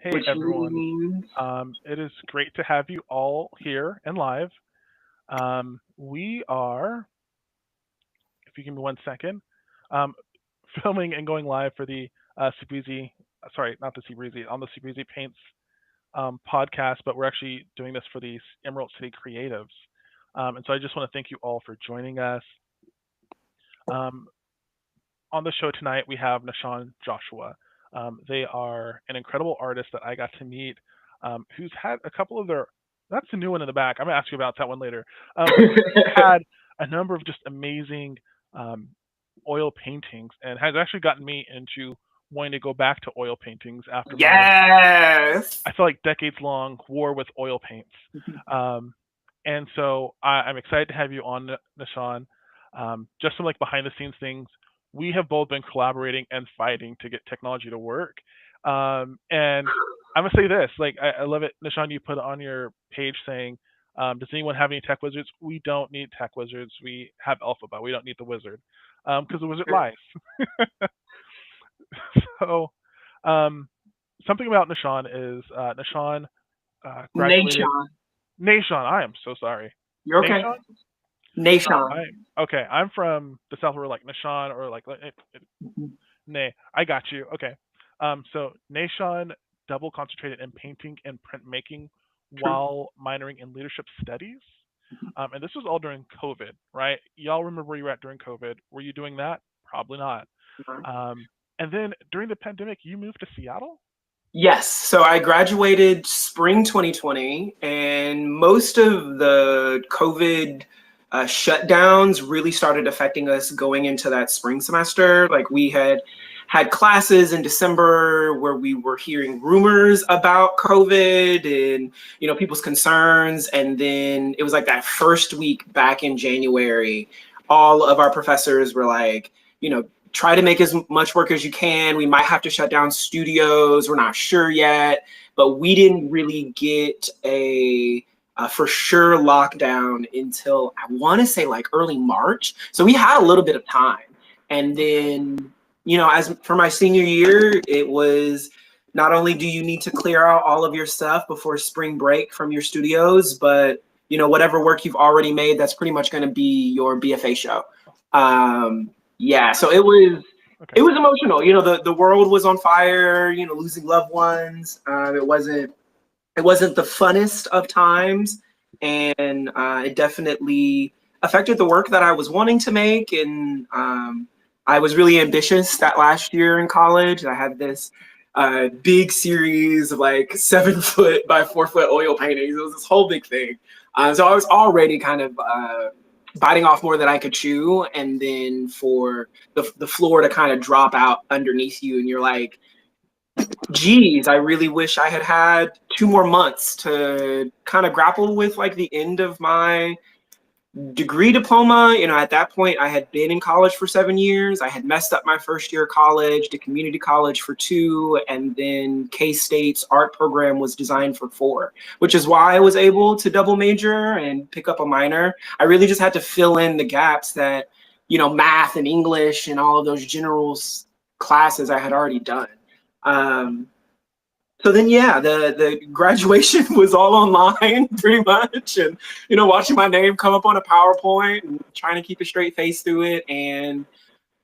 Hey which everyone. means It is great to have you all here and live. We are, if you give me 1 second, um, filming and going live for the Seabreezy, sorry, not the Seabreezy, on the Seabreezy Paints podcast, but we're actually doing this for the Emerald City Creatives. And so I just want to thank you all for joining us. Um, on the show tonight, we have Nashawn Joshua. They are an incredible artist that I got to meet, who's had a couple of their. That's the new one in the back. I'm gonna ask you about that one later. But he's had a number of just amazing um, oil paintings, and has actually gotten me into wanting to go back to oil paintings after my, yes. I feel like, decades long war with oil paints. Um, and so I'm excited to have you on, Nishan. Just some like behind the scenes things. We have both been collaborating and fighting to get technology to work. And I'm gonna say this, like I love it, Nishan. You put on your page saying, "Does anyone have any tech wizards?" We don't need tech wizards. We have Alphaba. We don't need the wizard because the wizard lies. So, um, something about Nishan is Nishan graduated. Nation. Nashon, I am so sorry. You're okay. Nashon? Nation. I okay. I'm from the south, where like Nashon or like Nay. I got you. Okay. So Nashon double concentrated in painting and printmaking True. while minoring in leadership studies. And this was all during COVID, right? Y'all remember where you were at during COVID? Were you doing that? Probably not. Um, and then during the pandemic, you moved to Seattle. Yes. So I graduated spring 2020, and most of the COVID shutdowns really started affecting us going into that spring semester. Like we had classes in December where we were hearing rumors about COVID and people's concerns, and then it was like that first week back in January, all of our professors were like, try to make as much work as you can. We might have to shut down studios. We're not sure yet, but we didn't really get a for sure lockdown until I want to say like early March. So we had a little bit of time. And Okay. then, as for my senior year, it was not only do you need to clear out all of your stuff before spring break from your studios, but whatever work you've already made, that's pretty much going to be your BFA show. Um, yeah, so Nice. it Okay. was emotional. The world was on fire. Losing loved ones. It wasn't the funnest of times, and it definitely affected the work that I was wanting to make. And I was really ambitious that last year in college. I had this big series of like 7 foot by 4 foot oil paintings. It was this whole big thing. So I was already kind of biting off more than I could chew, and then for the floor to kind of drop out underneath you, and you're like, geez, I really wish I had 2 more months to kind of grapple with like the end of my degree diploma. At that point, I had been in college for 7 years. I had messed up my first year of college, did community college for 2, and then K-State's art program was designed for 4, which is why I was able to double major and pick up a minor. I really just had to fill in the gaps that, math and English and all of those general classes I had already done. Um, so then, yeah, the graduation was all online pretty much, and watching my name come up on a PowerPoint and trying to keep a straight face through it. And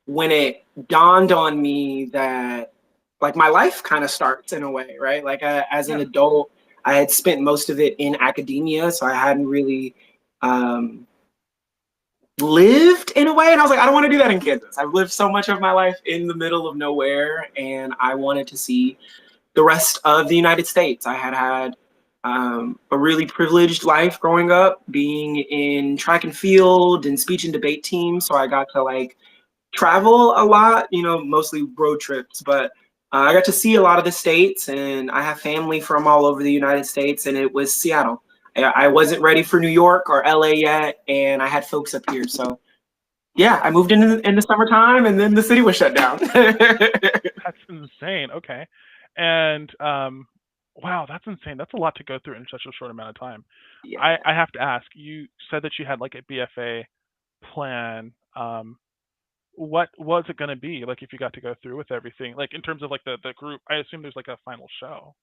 when it dawned on me that like my life kind of starts in a way, right? Like as an Yeah. adult, I had spent most of it in academia, so I hadn't really um, lived in a way. And I was like, I don't want to do that in Kansas. I've lived so much of my life in the middle of nowhere, and I wanted to see the rest of the United States. I had a really privileged life growing up, being in track and field and speech and debate teams. So I got to like travel a lot, mostly road trips, but I got to see a lot of the states, and I have family from all over the United States, and it was Seattle. I wasn't ready for New York or LA yet, and I had folks up here. So yeah, I moved in the summertime, and then the city was shut down. That's insane. Okay. And wow, that's insane. That's a lot to go through in such a short amount of time. Yeah. I have to ask, you said that you had like a BFA plan. What was it going to be like if you got to go through with everything? Like in terms of like the group, I assume there's like a final show.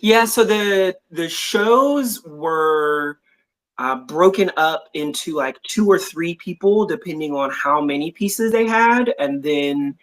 Yeah, so the shows were broken up into like two or three people, depending on how many pieces they had. And then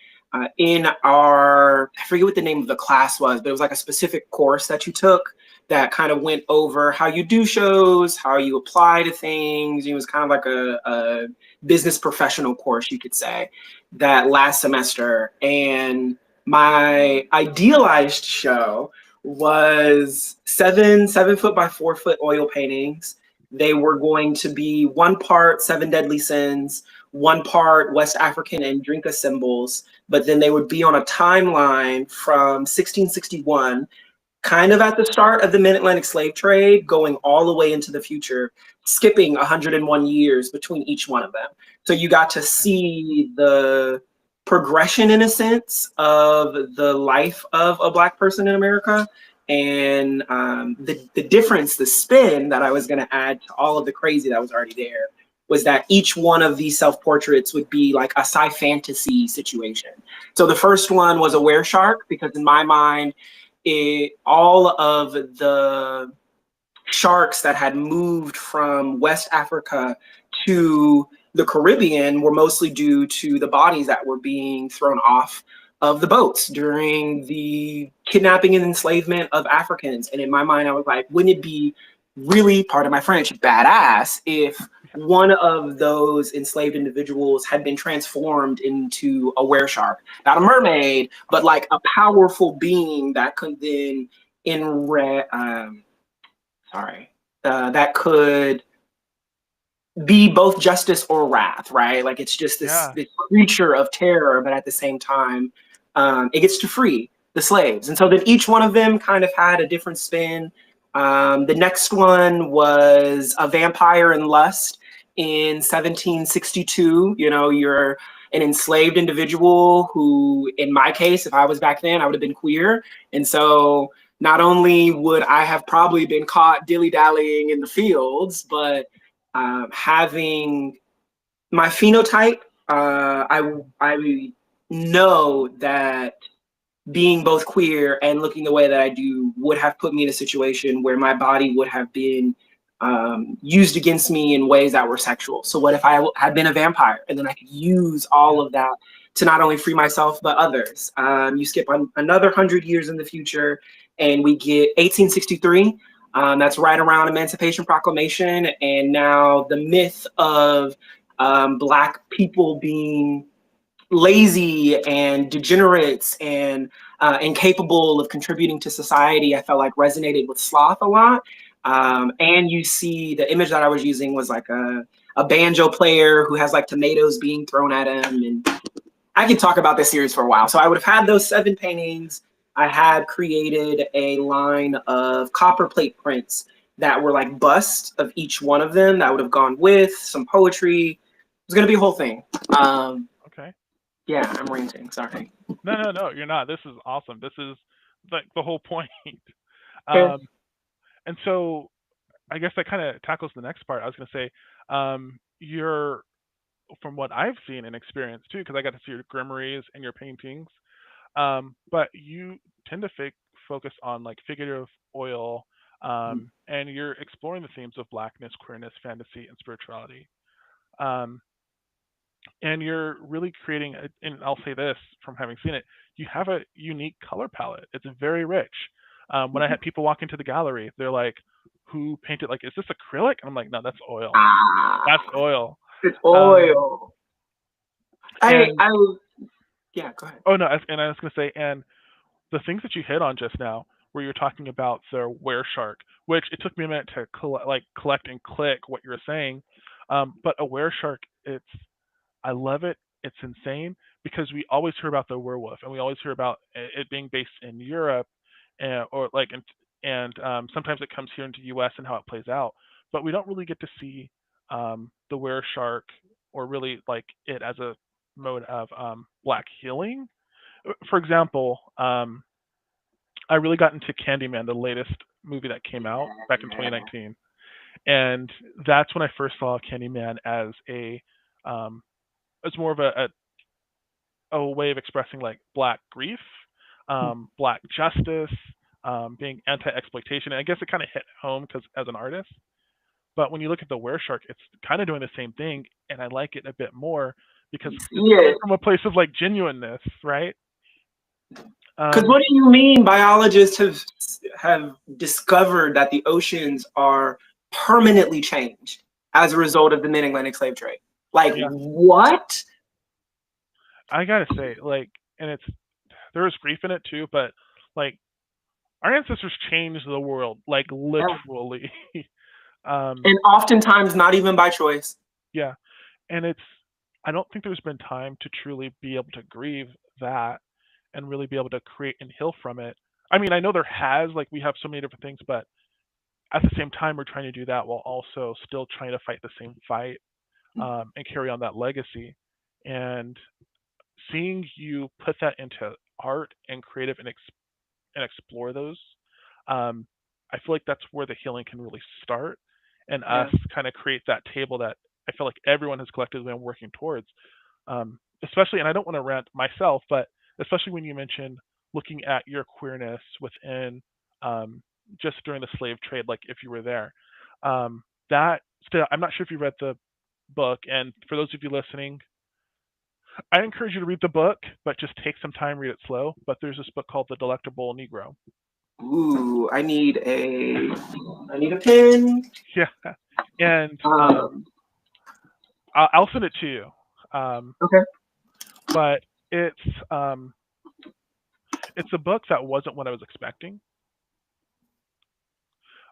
in our, I forget what the name of the class was, but it was like a specific course that you took that kind of went over how you do shows, how you apply to things. It was kind of like a business professional course, you could say, that last semester. And my idealized show was 7 foot by 4 foot oil paintings. They were going to be one part Seven Deadly Sins, one part West African and Drinka symbols, but then they would be on a timeline from 1661, kind of at the start of the mid-Atlantic slave trade, going all the way into the future, skipping 101 years between each one of them. So you got to see the progression, in a sense, of the life of a Black person in America. And the difference, the spin that I was going to add to all of the crazy that was already there was that each one of these self-portraits would be like a sci fantasy situation. So the first one was a were shark, because in my mind, all of the sharks that had moved from West Africa to the Caribbean were mostly due to the bodies that were being thrown off of the boats during the kidnapping and enslavement of Africans. And in my mind, I was like, wouldn't it be really, part of my French, badass if one of those enslaved individuals had been transformed into a were shark, not a mermaid, but like a powerful being that could then that could be both justice or wrath, right? Like it's just Yeah. this creature of terror, but at the same time, it gets to free the slaves. And so then each one of them kind of had a different spin. The next one was a vampire in lust in 1762. You know, you're an enslaved individual who, in my case, if I was back then, I would have been queer. And so not only would I have probably been caught dilly-dallying in the fields, but having my phenotype, I know that being both queer and looking the way that I do would have put me in a situation where my body would have been used against me in ways that were sexual. So what if I had been a vampire, and then I could use all of that to not only free myself but others? You skip another 100 years in the future, and we get 1863. That's right around Emancipation Proclamation, and now the myth of Black people being lazy and degenerates and incapable of contributing to society, I felt like resonated with sloth a lot. And you see the image that I was using was like a banjo player who has like tomatoes being thrown at him. And I could talk about this series for a while. So I would have had those 7 paintings. I had created a line of copper plate prints that were like busts of each one of them that would have gone with some poetry. It was going to be a whole thing. Okay. Yeah, I'm ranting. Sorry. No, you're not. This is awesome. This is like the whole point. Okay. Um, and so I guess that kind of tackles the next part. I was going to say, you're, from what I've seen and experienced too, because I got to see your grimoires and your paintings. But you tend to focus on like figurative oil, and you're exploring the themes of blackness, queerness, fantasy, and spirituality. Um, and you're really creating, and I'll say this from having seen it, you have a unique color palette. It's very rich. When I had people walk into the gallery, they're like, "Who painted? Like, is this acrylic?" And I'm like, "No, that's oil. That's Ah, oil." it's Um, oil. I and I yeah, go ahead. oh no, and I was gonna say, and the things that you hit on just now, where you're talking about the were shark, which it took me a minute to collect and click what you were saying. But a were shark, I love it. It's insane because we always hear about the werewolf, and we always hear about it being based in Europe, or like, and sometimes it comes here into the U.S. and how it plays out. But we don't really get to see the were shark, or really like it as a mode of black healing. For example, I really got into Candyman, the latest movie that came out back in 2019, and that's when I first saw Candyman as um, as more of a way of expressing like black grief, black justice, being anti-exploitation. And I guess it kind of hit home because as an artist. But when you look at the Wereshark, it's kind of doing the same thing, and I like it a bit more because it's Yeah. coming from a place of like genuineness, right? Because what do you mean biologists have discovered that the oceans are permanently changed as a result of the mid-Atlantic slave trade? Like, Yeah. what? I gotta say, like, and there is grief in it too, but like our ancestors changed the world, like literally. And oftentimes not even by choice. Yeah, and I don't think there's been time to truly be able to grieve that and really be able to create and heal from it. I mean, I know there has, like, we have so many different things, but at the same time, we're trying to do that while also still trying to fight the same fight, and carry on that legacy. And seeing you put that into art and creative and explore those, I feel like that's where the healing can really start, and Yeah. us kind of create that table that I feel like everyone has collectively been working towards. Especially, and I don't want to rant myself, but especially when you mention looking at your queerness within, just during the slave trade, like if you were there. That still, I'm not sure if you read the book, and for those of you listening, I encourage you to read the book, but just take some time, read it slow. But there's this book called The Delectable Negro. Ooh, I need a pen. Yeah, and I'll send it to you. Okay. But it's a book that wasn't what I was expecting.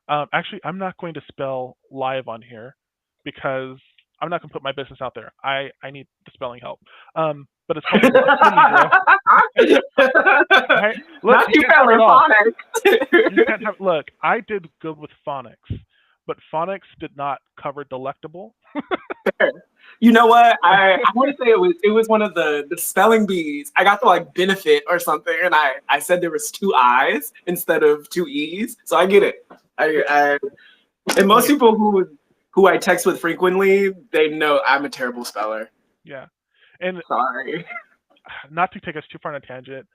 Actually, I'm not going to spell live on here because I'm not going to put my business out there. I need the spelling help. But it's called The Negro. Right? Look, Not you spelling phonics. You can't have, look, I did good with phonics, but phonics did not cover delectable. You know what? I want to say it was one of the spelling bees. I got the like benefit or something, and I said there was 2 I's instead of 2 E's. So I get it. And most people who I text with frequently, they know I'm a terrible speller. Yeah, and sorry. Not to take us too far on a tangent,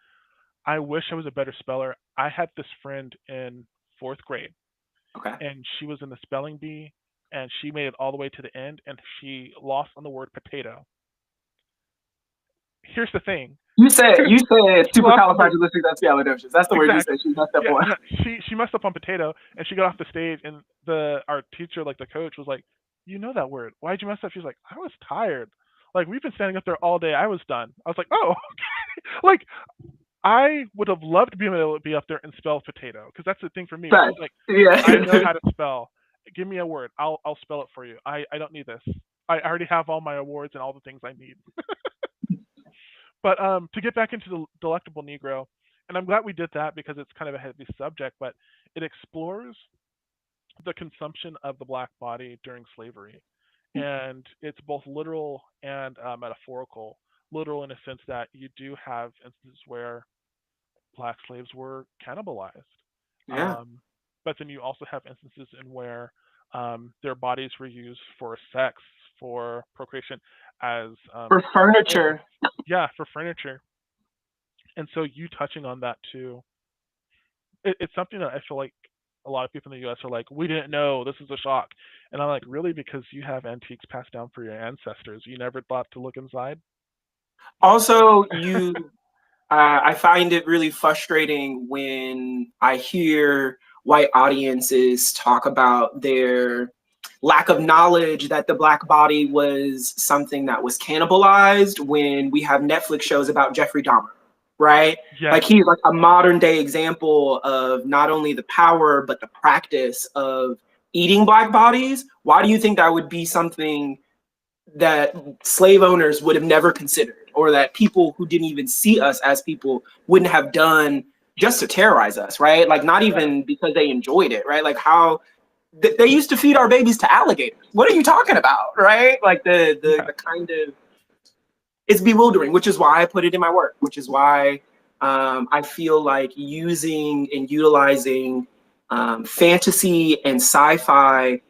I wish I was a better speller. I had this friend in 4th grade. Okay. And she was in the spelling bee, and she made it all the way to the end, and she lost on the word potato. Here's the thing. You said supercalifragilisticexpialidocious. That's the word you said. She messed up on. She messed up on potato, and she got off the stage, and our teacher, like the coach, was like, "You know that word? Why'd you mess up?" She's like, "I was tired. Like we've been standing up there all day. I was done." I was like, "Oh, okay." Like I would have loved to be able to be up there and spell potato, because that's the thing for me. Right. Like, yeah. I know how to spell. Give me a word. I'll spell it for you. I don't need this. I already have all my awards and all the things I need. But to get back into the Delectable Negro, and I'm glad we did that because it's kind of a heavy subject, but it explores the consumption of the black body during slavery. And it's both literal and metaphorical. Literal in a sense that you do have instances where black slaves were cannibalized. Yeah. But then you also have instances in where their bodies were used for sex, for procreation, as for furniture. Yeah, for furniture. And so you touching on that too, it's something that I feel like a lot of people in the U.S. are like, we didn't know, this is a shock. And I'm like, really? Because you have antiques passed down for your ancestors. You never thought to look inside? Also, I find it really frustrating when I hear white audiences talk about their lack of knowledge that the black body was something that was cannibalized when we have Netflix shows about Jeffrey Dahmer, right? Yes. Like he's like a modern day example of not only the power, but the practice of eating black bodies. Why do you think that would be something that slave owners would have never considered, or that people who didn't even see us as people wouldn't have done just to terrorize us, right? Like not even because they enjoyed it, right? Like how they used to feed our babies to alligators. What are you talking about, right? Like the kind of, it's bewildering, which is why I put it in my work, which is why I feel like using and utilizing fantasy and sci-fi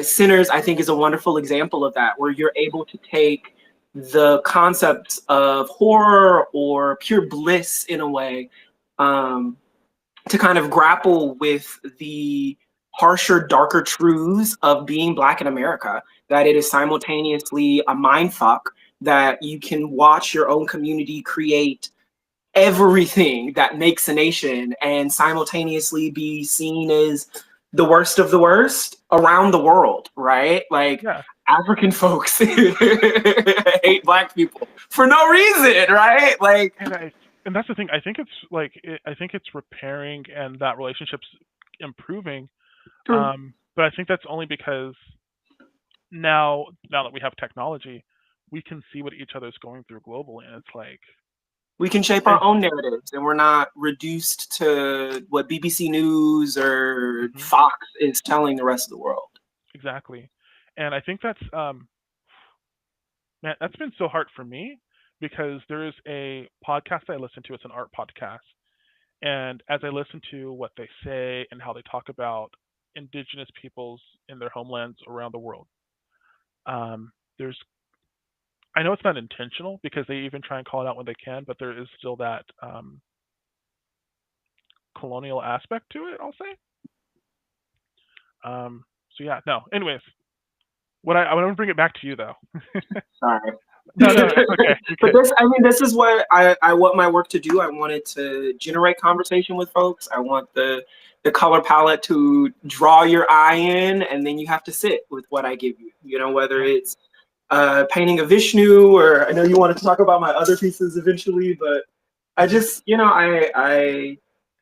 Sinners, I think, is a wonderful example of that, where you're able to take the concepts of horror or pure bliss in a way, to kind of grapple with the harsher, darker truths of being Black in America, that it is simultaneously a mind fuck, that you can watch your own community create everything that makes a nation and simultaneously be seen as the worst of the worst around the world, right? Like, Yeah. African folks hate Black people for no reason, right? Like, And that's the thing. I think it's like I think it's repairing and that relationship's improving. But I think that's only because now that we have technology, we can see what each other's going through globally, and it's like we can shape our own narratives, and we're not reduced to what BBC News or Fox is telling the rest of the world. Exactly. And I think that's man, that's been so hard for me because there is a podcast I listen to. It's an art podcast, and as I listen to what they say and how they talk about indigenous peoples in their homelands around the world, there's I know it's not intentional because they even try and call it out when they can, but there is still that colonial aspect to it, I'll say. So yeah, no. Anyways, I want to bring it back to you though. Sorry. No, it's okay. But this is what I want my work to do. I wanted to generate conversation with folks. I want the color palette to draw your eye in, and then you have to sit with what I give you. You know, whether it's painting a Vishnu, or I know you wanted to talk about my other pieces eventually, but I just, I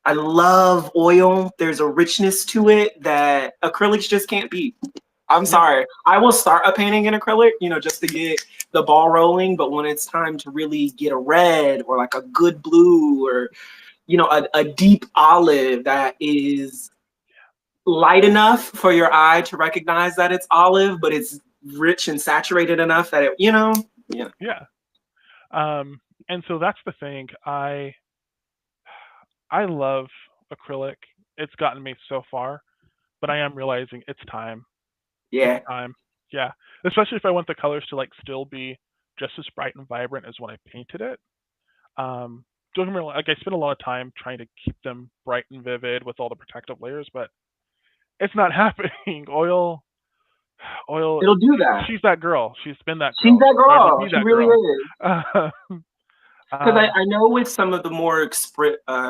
love oil. There's a richness to it that acrylics just can't beat. I'm sorry. I will start a painting in acrylic, just to get the ball rolling. But when it's time to really get a red or like a good blue or, a deep olive that is light enough for your eye to recognize that it's olive, but it's rich and saturated enough that it, yeah. And so that's the thing. I love acrylic. It's gotten me so far, but I am realizing it's time. Yeah. It's time. Yeah. Especially if I want the colors to like still be just as bright and vibrant as when I painted it. Don't get me wrong, like I spend a lot of time trying to keep them bright and vivid with all the protective layers, but it's not happening. Oil. It'll do that. She's that girl. She's been that girl. She's that girl. She really is. Because I know with some of the more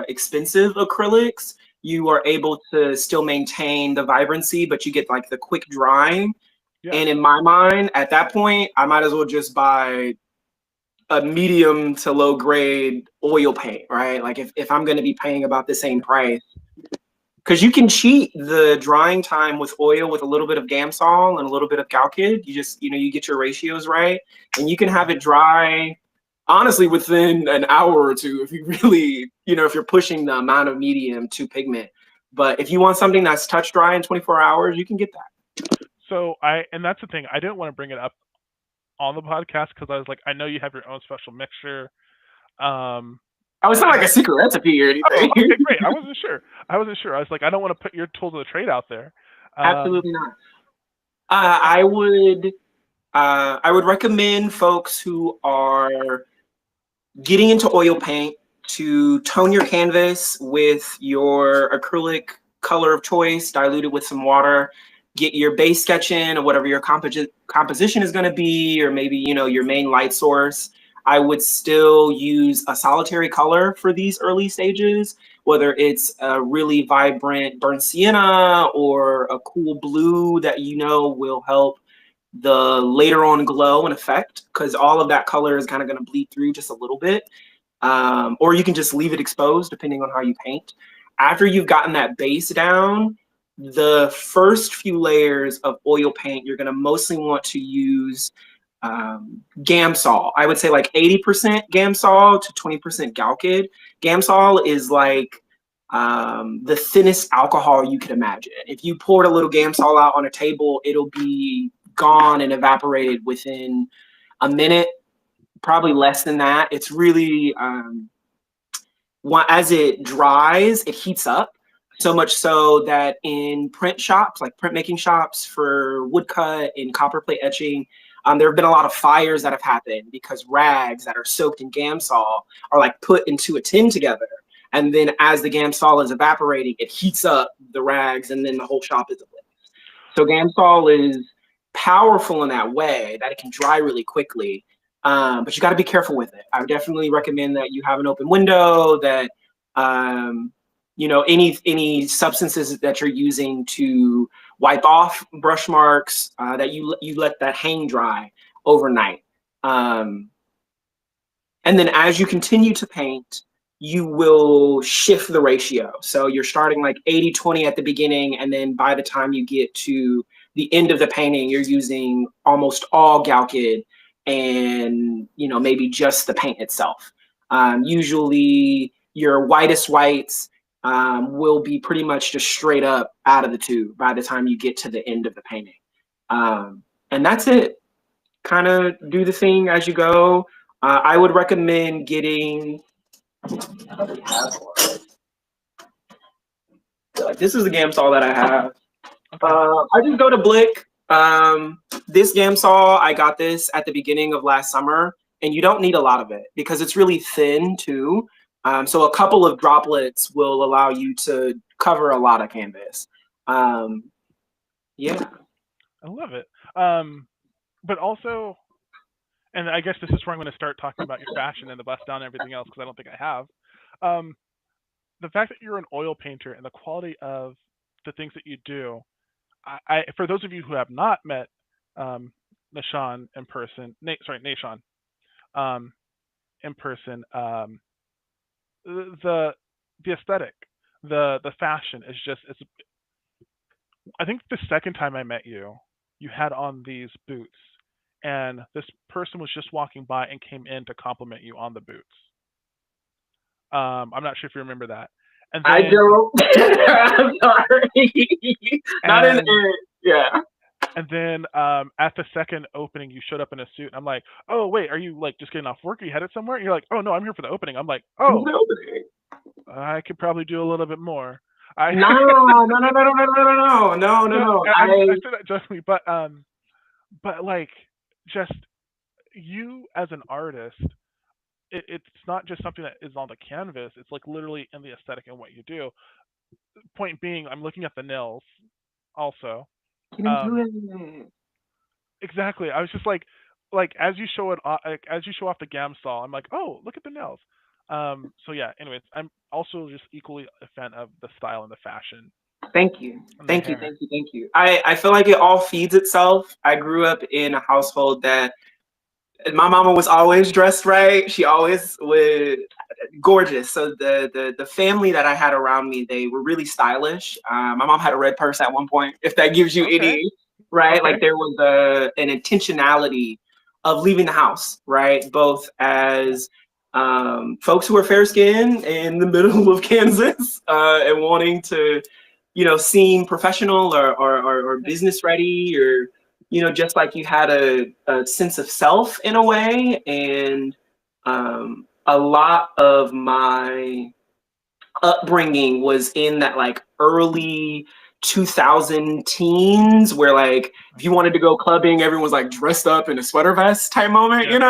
expensive acrylics, you are able to still maintain the vibrancy, but you get like the quick drying. Yeah. And in my mind, at that point, I might as well just buy a medium to low grade oil paint, right? Like if I'm going to be paying about the same price, because you can cheat the drying time with oil with a little bit of Gamsol and a little bit of Galkyd. You just, you get your ratios right, and you can have it dry honestly within an hour or two if you really, if you're pushing the amount of medium to pigment. But if you want something that's touch dry in 24 hours, you can get that. So and that's the thing, I didn't want to bring it up on the podcast because I was like, I know you have your own special mixture. Oh, it's not like a secret recipe or anything. Oh, okay, great. I wasn't sure. I was like, I don't want to put your tools of the trade out there. Absolutely not. I would recommend folks who are getting into oil paint to tone your canvas with your acrylic color of choice, dilute it with some water, get your base sketch in, or whatever your composition is going to be, or maybe, your main light source. I would still use a solitary color for these early stages, whether it's a really vibrant burnt sienna or a cool blue that will help the later on glow and effect, because all of that color is kind of going to bleed through just a little bit. Or you can just leave it exposed depending on how you paint. After you've gotten that base down, the first few layers of oil paint, you're going to mostly want to use Gamsol. I would say like 80% Gamsol to 20% Galkyd. Gamsol is like the thinnest alcohol you could imagine. If you poured a little Gamsol out on a table, it'll be gone and evaporated within a minute, probably less than that. It's really, as it dries, it heats up. So much so that in print shops, like printmaking shops for woodcut and copperplate etching, there have been a lot of fires that have happened because rags that are soaked in Gamsol are like put into a tin together. And then as the Gamsol is evaporating, it heats up the rags, and then the whole shop is ablaze. So Gamsol is powerful in that way that it can dry really quickly. But you got to be careful with it. I would definitely recommend that you have an open window, that any substances that you're using to wipe off brush marks, that you let that hang dry overnight. And then as you continue to paint, you will shift the ratio. So you're starting like 80-20 at the beginning, and then by the time you get to the end of the painting, you're using almost all Galkyd and maybe just the paint itself. Usually your whitest whites will be pretty much just straight up out of the tube by the time you get to the end of the painting. And that's it. Kind of do the thing as you go. I would recommend getting, this is the Gamsol that I have. I just go to Blick. This Gamsol, I got this at the beginning of last summer, and you don't need a lot of it because it's really thin too. So a couple of droplets will allow you to cover a lot of canvas. Yeah. I love it. But also, and I guess this is where I'm going to start talking about your fashion and the bust down and everything else, because I don't think I have. The fact that you're an oil painter and the quality of the things that you do, for those of you who have not met Nahshon in person, Nahshon in person, the aesthetic, the fashion is just, I think the second time I met you, you had on these boots, and this person was just walking by and came in to compliment you on the boots. I'm not sure if you remember that. And then, I don't. I'm sorry. Not in it. Yeah. And then at the second opening, you showed up in a suit. And I'm like, oh wait, are you like just getting off work? Are you headed somewhere? And you're like, oh no, I'm here for the opening. I'm like, oh, I could probably do a little bit more. No. I said that jokingly, but like, just you as an artist, it's not just something that is on the canvas. It's like literally in the aesthetic and what you do. Point being, I'm looking at the nails also. Exactly. I was just like as you show it, as you show off the Gamsol, I'm like, oh, look at the nails. So yeah. Anyways, I'm also just equally a fan of the style and the fashion. Thank you. Thank you. I feel like it all feeds itself. I grew up in a household that my mama was always dressed right. She always was gorgeous. So the family that I had around me, they were really stylish. My mom had a red purse at one point, if that gives you any, right? Okay. Like there was an intentionality of leaving the house, right? Both as folks who are fair skinned in the middle of Kansas and wanting to, seem professional or business ready, or just like you had a sense of self in a way. And a lot of my upbringing was in that like early 2000 teens, where like if you wanted to go clubbing, everyone was like dressed up in a sweater vest type moment, and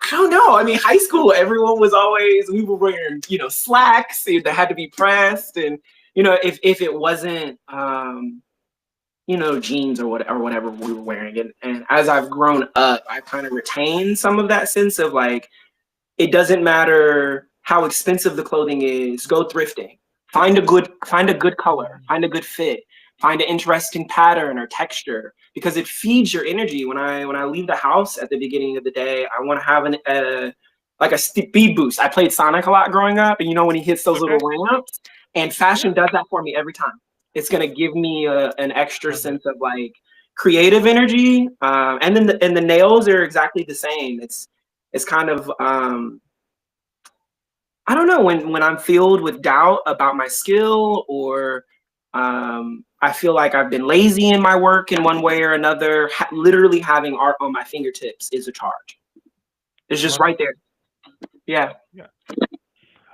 I don't know. I mean, high school, everyone was always, we were wearing, slacks that had to be pressed. And, if it wasn't, jeans or whatever we were wearing. And as I've grown up, I've kind of retained some of that sense of like, it doesn't matter how expensive the clothing is, go thrifting, find a good color, find a good fit, find an interesting pattern or texture, because it feeds your energy. When I leave the house at the beginning of the day, I want to have like a speed boost. I played Sonic a lot growing up, and when he hits those little ramps, and fashion does that for me every time. It's gonna give me an extra sense of like creative energy, and then the nails are exactly the same. It's kind of I don't know, when I'm filled with doubt about my skill, or I feel like I've been lazy in my work in one way or another, literally having art on my fingertips is a charge. It's just right there. Yeah. Yeah.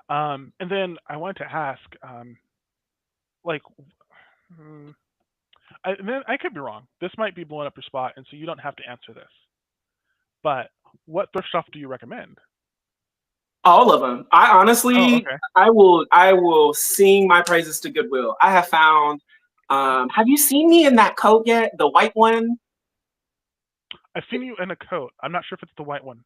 And then I wanted to ask, like, I could be wrong. This might be blowing up your spot, and so you don't have to answer this. But what thrift shop do you recommend? All of them. I Oh, honestly, okay. I will sing my praises to Goodwill. I have found. Have you seen me in that coat yet? The white one. I've seen you in a coat. I'm not sure if it's the white one,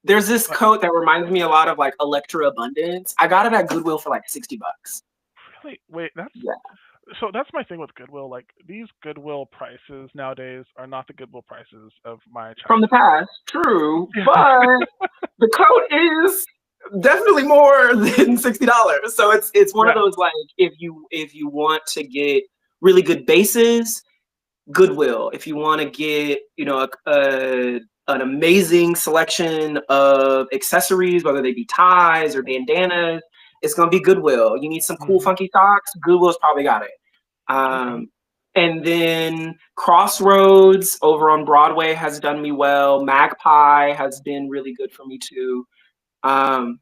There's this but coat that reminds me a lot of like Electra Abundance. I got it at Goodwill for like $60. really, wait, that's Yeah. so that's my thing with Goodwill. Like these Goodwill prices nowadays are not the Goodwill prices of my From the childhood. past, true, Yeah. but the coat is definitely more than $60. So it's one of Yeah. those like if you want to get really good bases, Goodwill. If you want to get an amazing selection of accessories, whether they be ties or bandanas, it's gonna be Goodwill. You need some cool Hmm. funky socks, Goodwill's probably got it. Okay. Um, and then Crossroads over on Broadway has done me well. Magpie has been really good for me too. Um,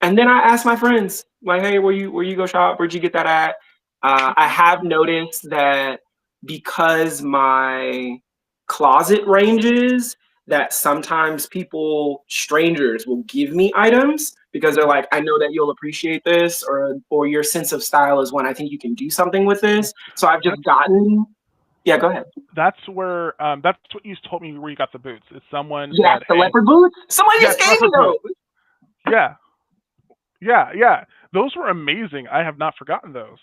and then I asked my friends, like, "Hey, where you go shop? Where'd you get that at?" I Okay. have noticed that because my closet ranges, that sometimes strangers, will give me items because they're Hmm. like, "I know that you'll appreciate this," or your sense of style is one. I think you can do something with Yeah. this. So I've just That's gotten. Yeah, go ahead. that's what you told me where you got the boots. Is someone Yes, said, the "Hey, leopard boots. Someone yes, just gave me leopard boots." those. Yeah. Yeah. Yeah. Those were amazing. I have not forgotten those.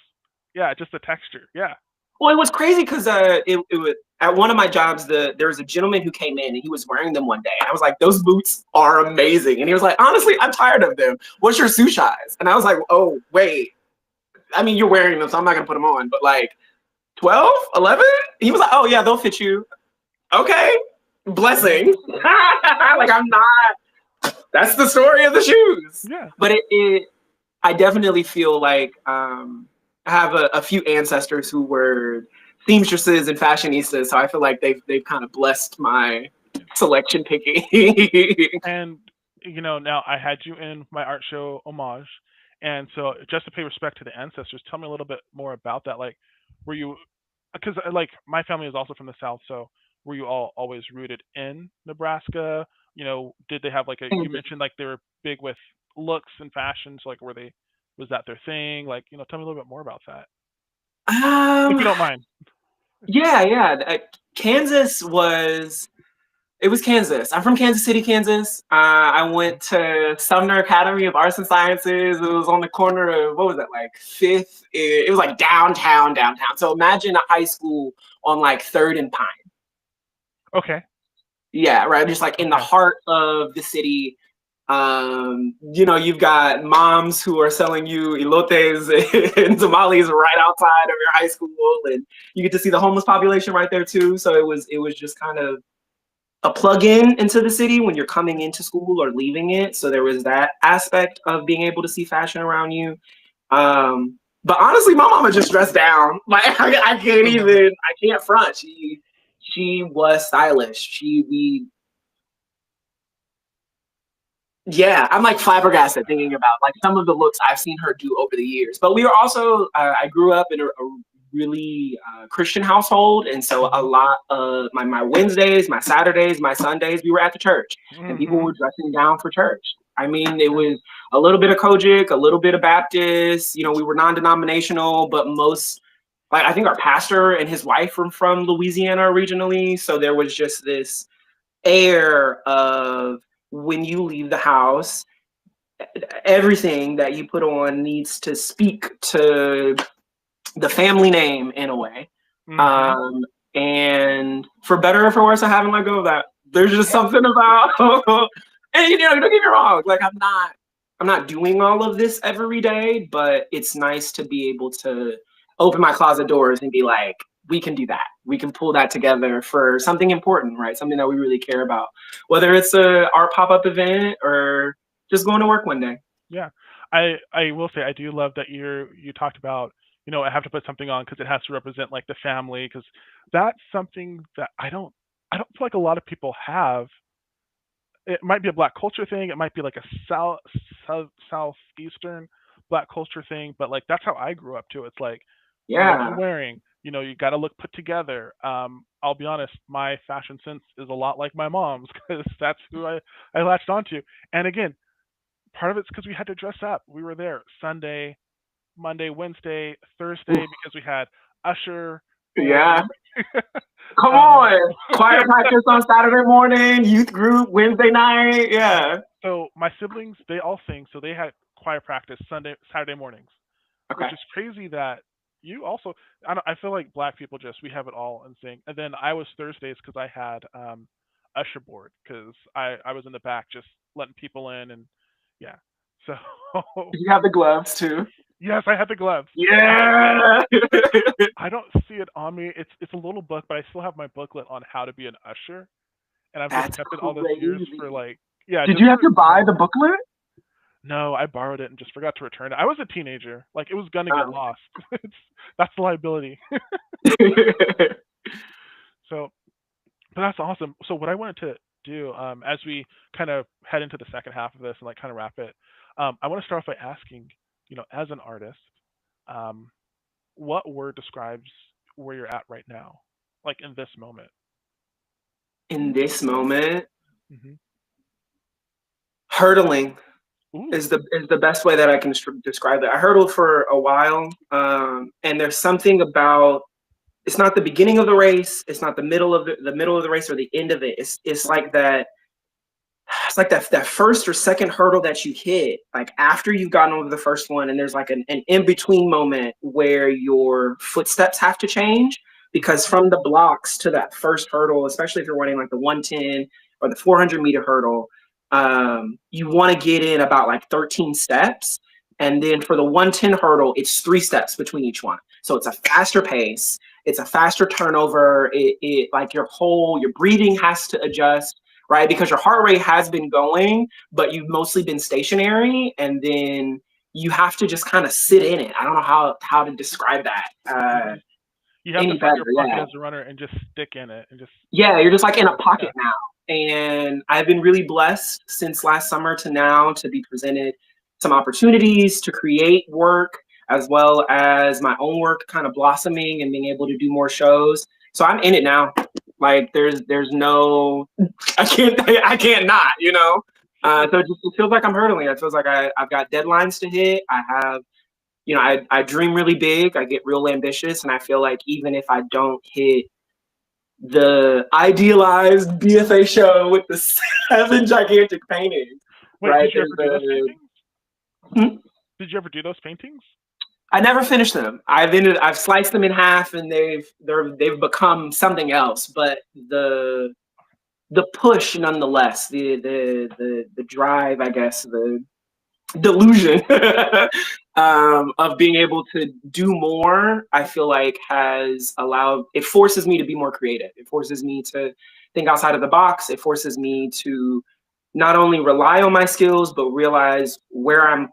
Yeah, just the texture. Yeah. Well, it was crazy because it was at one of my jobs. There was a gentleman who came in and he was wearing them one day, and I was like, "Those boots are amazing." And he was like, "Honestly, I'm tired of them. What's your shoe size?" And I was like, "Oh, wait. I mean, you're wearing them, so I'm not gonna put them on. But like 12, 11?" He was like, "Oh yeah, they'll fit you." Okay, Hmm. blessings. Like I'm not. That's the story of the shoes. Yeah. But I definitely feel like I have a few ancestors who were seamstresses and fashionistas, so I feel like they've kind of blessed my selection picking. And now I had you in my art show homage, and so just to pay respect to the ancestors, tell me a little bit more about that. Like, were you? Because like my family is also from the South, so were you all always rooted in Nebraska? Did they have like a? You mentioned like they were big with looks and fashions. Like, were they? Was that their thing? Like, tell me a little bit more about that, if um, you don't mind. yeah, yeah. Kansas was It was Kansas. I'm from Kansas City, Kansas. I went to Sumner Academy of Arts and Sciences. It was on the corner of what was that, like Fifth? It was like downtown, downtown. So imagine a high school on like Third and Pine. Okay. Yeah, right. Just like in the Okay. heart of the city. You've got moms who are selling you elotes and tamales right outside of your high school, and you get to see the homeless population right there too. So it was just kind of a plug-in into the city when you're coming into school or leaving it. So there was that aspect of being able to see fashion around you. But honestly, my mama just dressed down. Like I can't Hmm. even, I can't front. She was stylish. Yeah, I'm like flabbergasted thinking about like some of the looks I've seen her do over the years. But we were also, I grew up in a really Christian household, and so a Hmm. lot of my Wednesdays, my Saturdays, my Sundays, we were at the church, and people Hmm. were dressing down for church. I mean, it Yeah. was a little bit of Kojic, a little bit of Baptist. We were non-denominational, but most like I think our pastor and his wife were from Louisiana originally, so there was just this air of when you leave the house, everything that you put on needs to speak to the family name in a way. Hmm. Um, and for better or for worse, I haven't let go of that. There's just something about, and don't get me wrong, like I'm not doing all of this every day, but it's nice to be able to open my closet doors and be like, we can do that. We can pull that together for something important, right? Something that we really care about, whether it's a art pop up event or just going to work one day. Yeah, I will say I do love that you talked about I have to put something on because it has to represent like the family because that's something that I don't feel like a lot of people have. It might be a black culture thing. It might be like a southeastern black culture thing, but like that's how I grew up too. It's like, what are you Yeah. wearing? You got to look put together. I'll be honest, my fashion sense is a lot like my mom's because that's who I latched onto. And again, part of it's because we had to dress up. We were there Sunday, Monday, Wednesday, Thursday Oof. because we had usher Yeah. board. Come um, on. Choir practice on Saturday morning, youth group Wednesday night. Yeah. so my siblings, they all sing, so they had choir practice Saturday mornings, which Okay. is crazy that you also. I feel like black people just we have it all and sing. And then I was Thursdays because I had usher board because I was in the back just letting people in and yeah. So You have the gloves too. yes, I had the gloves. Yeah. I don't see it on me. It's a little book, but I still have my booklet on how to be an usher, and I've just That's kept it all those years for crazy. like yeah, Did just you have for to buy the booklet? no, I borrowed it and just forgot to return it. I was a teenager, like it was gonna get Oh. lost. That's the liability. So, but that's awesome. So what I wanted to do, as we kind of head into the second half of this and like kind of wrap it, I want to start off by asking, as an artist, um, what word describes where you're at right now, like in this moment? In this moment, Hmm. hurdling Ooh. is the best way that I can describe it. I hurdled for a while, and there's something about it's not the beginning of the race, it's not the middle of the middle of the race or the end of it. It's like that. It's like that first or second hurdle that you hit, like after you've gotten over the first one, and there's like an in between moment where your footsteps have to change because from the blocks to that first hurdle, especially if you're running like the 110 or the 400-meter hurdle, you want to get in about like 13 steps. And then for the 110 hurdle, it's 3 steps between each one. So it's a faster pace, it's a faster turnover. It like your breathing has to adjust, right? Because your heart rate has been going, but you've mostly been stationary, and then you have to just kind of sit in it. I don't know how to describe that Mhm. You have to any find better. your pocket Yeah, as a runner and just stick in it and just yeah, you're just like in a yeah. pocket now. And I've been really blessed since last summer to now to be presented some opportunities to create work as well as my own work kind of blossoming and being able to do more shows. So I'm in it now. Like there's no I can't not, you know. So it feels like I'm hurdling. It feels like I've got deadlines to hit. I have, I dream really big. I get real ambitious, and I feel like even if I don't hit the idealized BFA show with the 7 gigantic paintings, Wait, right? did you There's ever do those the paintings? hmm? Did you ever do those paintings? I never finished them. I've sliced them in half, and they've become something else. But the push, nonetheless, the drive, I guess, the delusion of being able to do more, I feel like it forces me to be more creative. It forces me to think outside of the box. It forces me to not only rely on my skills, but realize where I'm,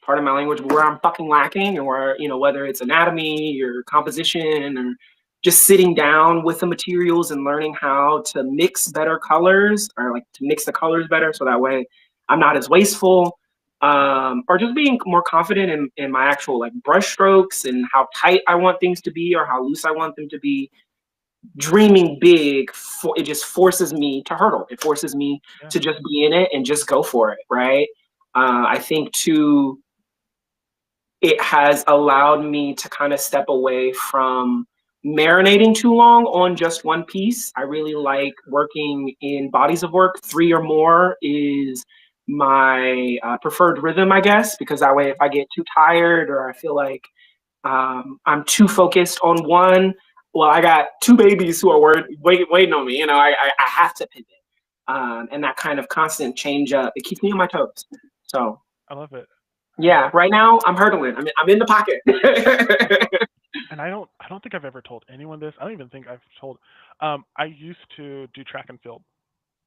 part of my language, where I'm fucking lacking, and where, whether it's anatomy or composition or just sitting down with the materials and learning how to mix better colors, or like to mix the colors better so that way I'm not as wasteful, or just being more confident in my actual like brush strokes and how tight I want things to be or how loose I want them to be. Dreaming big, it just forces me to hurdle. It forces me Yeah. to just be in it and just go for it, right? I think too, it has allowed me to kind of step away from marinating too long on just one piece. I really like working in bodies of work. 3 or more is my preferred rhythm, I guess, because that way, if I get too tired or I feel like I'm too focused on one, well, I got 2 babies who are waiting on me. I have to pivot. And that kind of constant change up, it keeps me on my toes. So I love it. And yeah, right now I'm hurdling. I'm in the pocket. and I don't think I've ever told anyone this. I don't even think I've told. I used to do track and field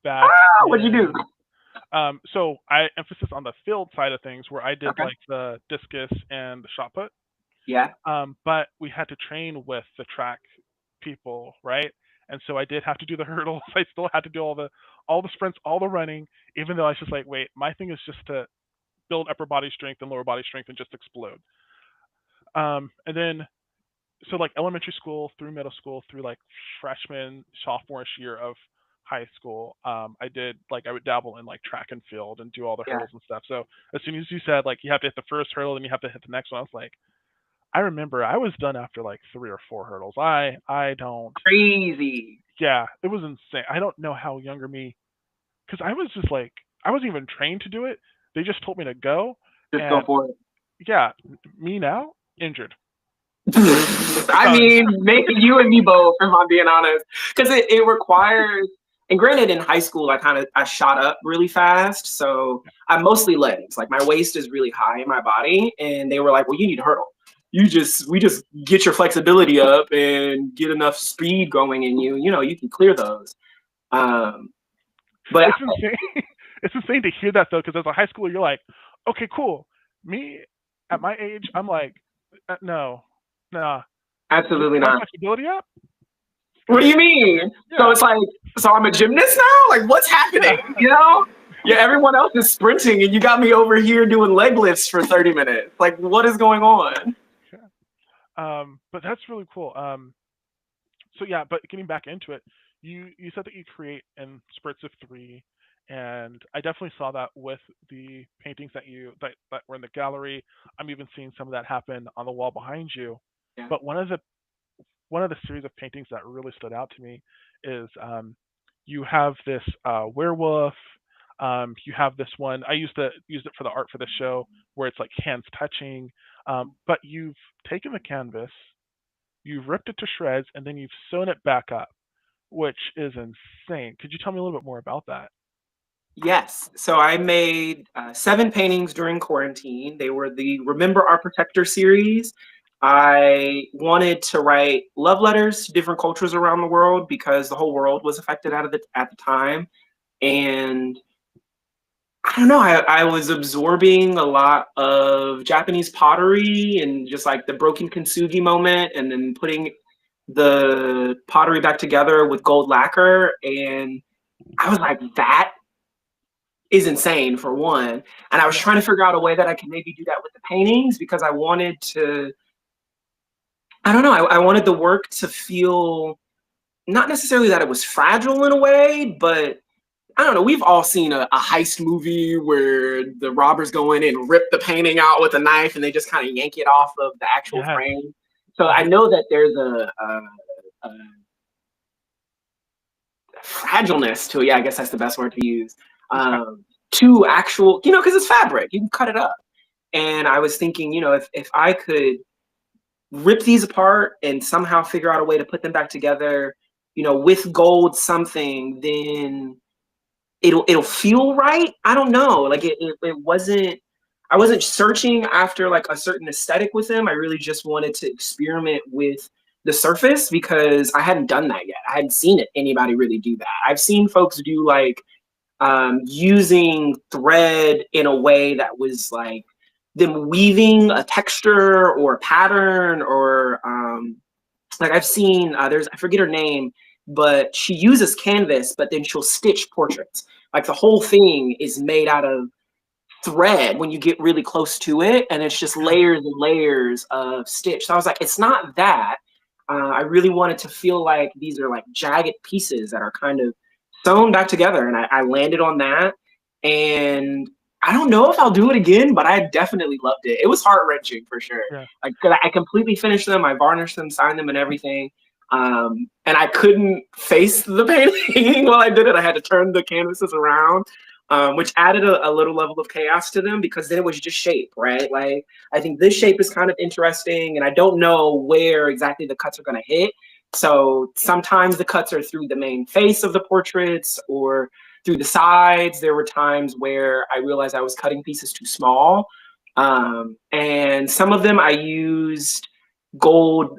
back What'd you do? in. So I emphasis on the field side of things where I did Okay. like the discus and the shot put. Yeah. But we had to train with the track people, right? And so I did have to do the hurdles. I still had to do all the sprints, all the running, even though I was just like, wait, my thing is just to build upper body strength and lower body strength and just explode. And then so like elementary school through middle school through like freshman sophomore year of high school, I did like I would dabble in like track and field and do all the Yeah. hurdles and stuff. So as soon as you said like you have to hit the first hurdle, then you have to hit the next one, I was like, I remember I was done after like 3 or 4 hurdles. I don't. Crazy. Yeah, it was insane. I don't know how younger me, because I was just like I wasn't even trained to do it. They just told me to go, Just go and for it. yeah, me now injured. I Done. mean, maybe you and me both, if I'm being honest, because it requires. And granted, in high school, I shot up really fast, so I'm mostly legs. Like my waist is really high in my body, and they were like, "Well, you need to hurdle. We just get your flexibility up and get enough speed going in you. You know, you can clear those." Um, but It's insane. It's insane to hear that though, because as a high schooler, you're like, okay, cool. Me at my age, I'm like, no, nah. Just absolutely my not. flexibility up. What do Good. you mean? So Yeah. it's like, so I'm a gymnast now? Like, what's Yeah. happening? You know? Yeah, everyone else is sprinting, and you got me over here doing leg lifts for 30 minutes. Like, what is going on? But that's really cool. So yeah, but getting back into it, you said that you create in spurts of three, and I definitely saw that with the paintings that were in the gallery. I'm even seeing some of that happen on the wall behind you. Yeah. But one of the series of paintings that really stood out to me is you have this werewolf. You have this one. I used it for the art for the show where it's like hands touching. But you've taken the canvas, you've ripped it to shreds, and then you've sewn it back up, which is insane. Could you tell me a little bit more about that? Yes. So I made 7 paintings during quarantine. They were the Remember Our Protector series. I wanted to write love letters to different cultures around the world because the whole world was affected at the time. And I don't know, I was absorbing a lot of Japanese pottery and just like the broken kintsugi moment, and then putting the pottery back together with gold lacquer. And I was like, that is insane for one. And I was Yeah. trying to figure out a way that I could maybe do that with the paintings because I wanted to, I don't know, I wanted the work to feel not necessarily that it was fragile in a way, but I don't know. We've all seen a heist movie where the robbers go in and rip the painting out with a knife and they just kind of yank it off of the actual Yes. frame. So I Mhm. know that there's a fragileness to it. Yeah, I guess that's the best word to use. Yeah. To actual, because it's fabric, you can cut it up. And I was thinking, if I could rip these apart and somehow figure out a way to put them back together, with gold something, then it'll feel right. I don't know. Like it wasn't. I wasn't searching after like a certain aesthetic with them. I really just wanted to experiment with the surface because I hadn't done that yet. I hadn't seen anybody really do that. I've seen folks do like using thread in a way that was like them weaving a texture or a pattern or like I've seen I forget her name, but she uses canvas, but then she'll stitch portraits. Like the whole thing is made out of thread when you get really close to it, and it's just Yeah. layers and layers of stitch. So I was like, it's not that. I really wanted to feel like these are like jagged pieces that are kind of sewn back together, and I landed on that. And I don't know if I'll do it again, but I definitely loved it. It was heart wrenching for sure. Yeah. Like 'cause I completely finished them, I varnished them, signed them, and everything. And I couldn't face the painting while I did it. I had to turn the canvases around, which added a little level of chaos to them because then it was just shape, right? Like I think this shape is kind of interesting, and I don't know where exactly the cuts are going to hit. So sometimes the cuts are through the main face of the portraits or through the sides. There were times where I realized I was cutting pieces too small. And some of them I used gold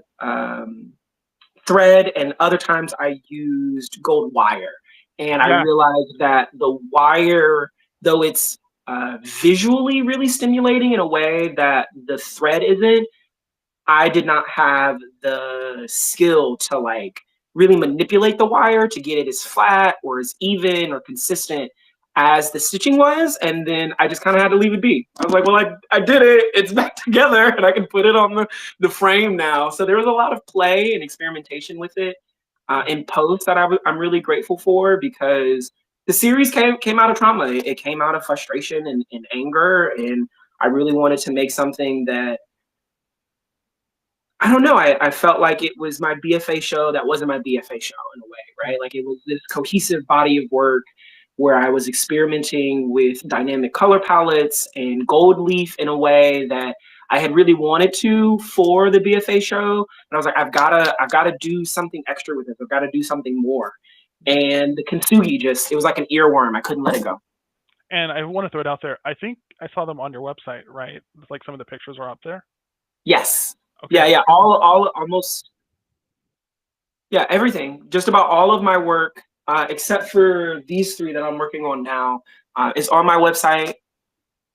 thread, and other times I used gold wire. And I Yeah. realized that the wire, though it's visually really stimulating in a way that the thread isn't, I did not have the skill to like really manipulate the wire to get it as flat or as even or consistent as the stitching was. And then I just kind of had to leave it be. I was like, well, I did it. It's back together and I can put it on the frame now. So there was a lot of play and experimentation with it. in post that I'm really grateful for, because the series came out of trauma. It came out of frustration and anger, and I really wanted to make something that, I don't know, I felt like it was my BFA show that wasn't my BFA show in a way, right? Like, it was this cohesive body of work where I was experimenting with dynamic color palettes and gold leaf in a way that I had really wanted to for the BFA show. And I was like, I've gotta do something extra with this. I've got to do something more. And the Kintsugi it was like an earworm. I couldn't let it go. And I want to throw it out there. I think I saw them on your website, right? Like some of the pictures are up there. Yes. Okay. Yeah. All almost. Yeah, everything. Just about all of my work, except for these 3 that I'm working on now, is on my website,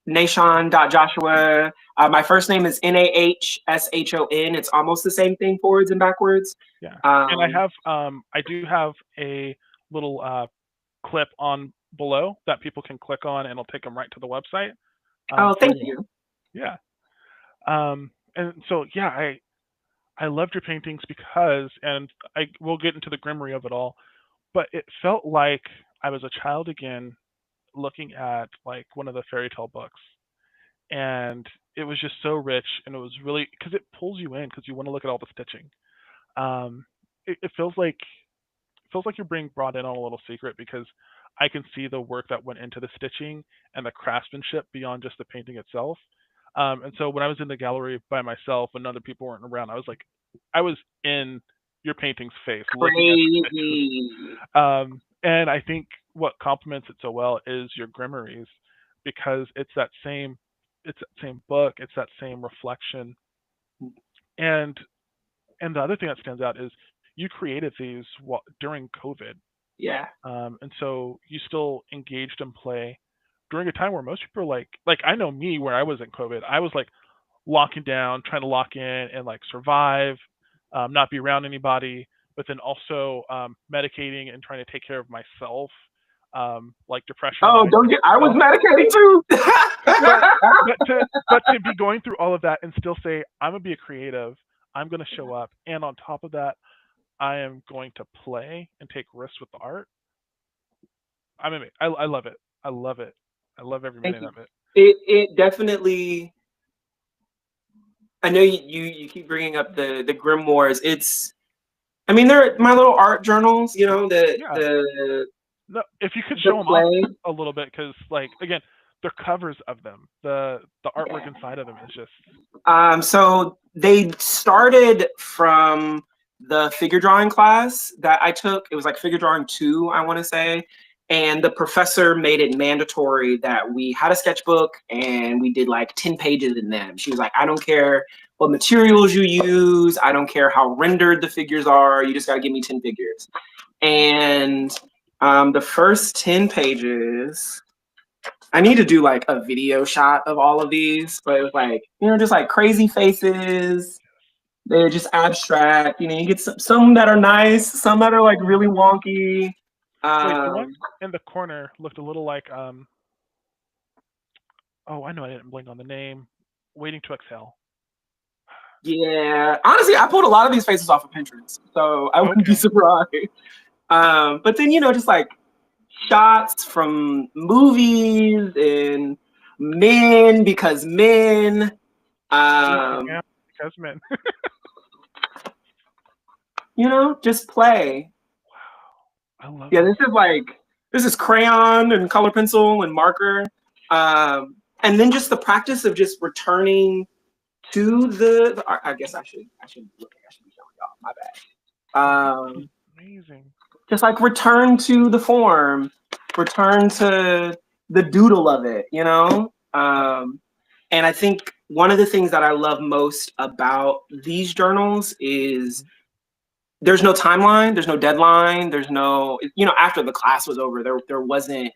nahshon.joshua. My first name is Nahshon. It's almost the same thing forwards and backwards. Yeah. And I do have a little clip on below that people can click on, and it'll take them right to the website. Thank you. Yeah. And so yeah, I loved your paintings because, and I will get into the grimmery of it all, but it felt like I was a child again, looking at like one of the fairy tale books, and it was just so rich, and it was really because it pulls you in because you want to look at all the stitching. It feels like you're being brought in on a little secret because I can see the work that went into the stitching and the craftsmanship beyond just the painting itself. And so when I was in the gallery by myself when other people weren't around, I was in your painting's face, looking at the stitches. Crazy. And I think what complements it so well is your grimmeries, because it's that same book, it's that same reflection, and the other thing that stands out is you created these during COVID, Yeah. and so you still engaged in play during a time where most people are like I know me where I was in COVID, I was like locking down, trying to lock in and like survive, not be around anybody, but then also medicating and trying to take care of myself, like depression. Oh, don't get. I was medicating too. but to be going through all of that and still say, I'm gonna be a creative, I'm gonna show up, and on top of that, I am going to play and take risks with the art. I mean, I love it. I love it. I love every minute of it. It definitely. I know you keep bringing up the grimoires. I mean, they're my little art journals. You know, No, if you could show them off a little bit, because like again, they're covers of them. The artwork inside of them is just. So they started from the figure drawing class that I took. It was like figure drawing 2, I want to say. And the professor made it mandatory that we had a sketchbook and we did like 10 pages in them. She was like, I don't care what materials you use. I don't care how rendered the figures are. You just got to give me 10 figures. And the first 10 pages, I need to do like a video shot of all of these, but it was like, you know, just like crazy faces. They're just abstract. You know, you get some that are nice, some that are like really wonky. Wait, the one in the corner looked a little like oh, I know I didn't blink on the name. Waiting to Exhale. Yeah, honestly, I pulled a lot of these faces off of Pinterest, so I wouldn't be surprised. But then, you know, just like shots from movies and men because men. Yeah, because men. You know, just play. I love Yeah, this is crayon and color pencil and marker. And then just the practice of just returning to the art. I guess I should be showing y'all. My bad. Amazing. Just like return to the form, return to the doodle of it, you know? And I think one of the things that I love most about these journals is there's no timeline, there's no deadline, there's no, you know, after the class was over, there wasn't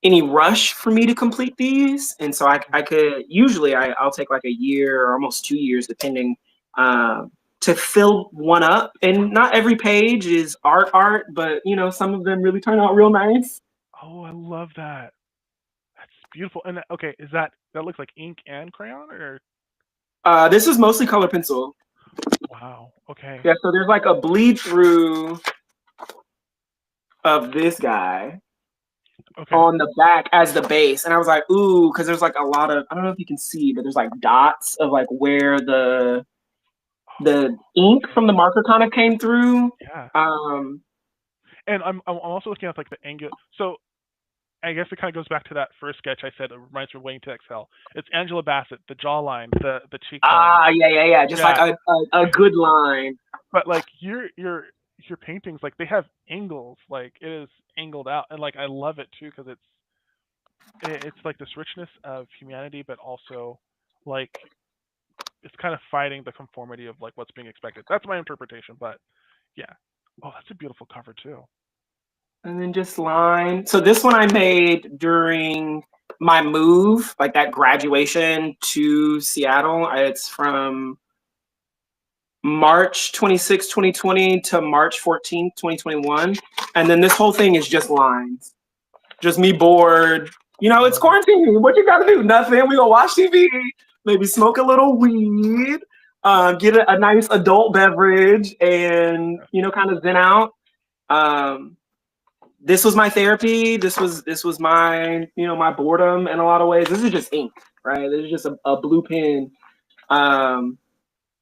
any rush for me to complete these. And so I could, usually I'll take like a year or almost 2 years, depending, to fill one up. And not every page is art, but you know, some of them really turn out real nice. Oh, I love that. That's beautiful. And okay, that looks like ink and crayon, or? This is mostly color pencil. Wow. Okay. Yeah, so there's like a bleed through of this guy Okay. on the back as the base. And I was like, ooh, because there's like a lot of, I don't know if you can see, but there's like dots of like where the ink Okay. from the marker kind of came through. Yeah. Um, And I'm also looking at like the angle. So I guess it kind of goes back to that first sketch I said. It reminds me of Waiting to Exhale. It's Angela Bassett, the jawline, the cheekbone. yeah. Just like Yeah. a good line. But like your paintings, like they have angles. Like it is angled out, and like I love it too because it's like this richness of humanity, but also like it's kind of fighting the conformity of like what's being expected. That's my interpretation, but yeah. Oh, that's a beautiful cover too. And then just line. So this one I made during my move, like that graduation to Seattle. It's from March 26, 2020 to March 14th, 2021. And then this whole thing is just lines. Just me bored. You know, I it's love it. quarantine. What you gotta do? Nothing. We gonna watch TV, maybe smoke a little weed, get a nice adult beverage, and kind of zen out. This was my therapy. This was my my boredom in a lot of ways. This is just ink, right? This is just a blue pen. Um,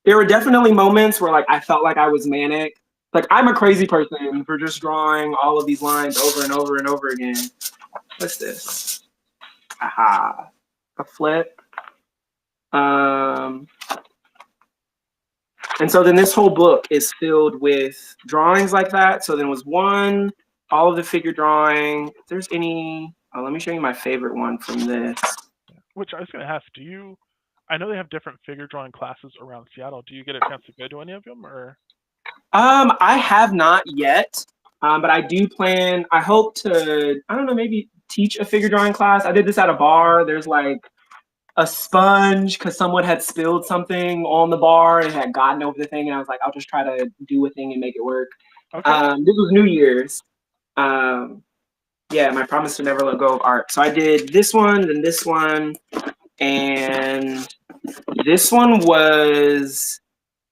there were definitely moments where like I felt like I was manic. Like I'm a crazy person for just drawing all of these lines over and over and over again. What's this? Aha, a flip. Um, and so then this whole book is filled with drawings like that. So then was one, all of the figure drawing. If there's any, let me show you my favorite one from this. Which I was gonna ask, do you? I know they have different figure drawing classes around Seattle. Do you get a chance to go to any of them, or? I have not yet, but I do plan. I hope to, I don't know, maybe teach a figure drawing class. I did this at a bar. There's like a sponge because someone had spilled something on the bar and had gotten over the thing, and I was like, I'll just try to do a thing and make it work. Okay. This was New Year's. Yeah, my promise to never let go of art. So I did this one, then this one, and this one was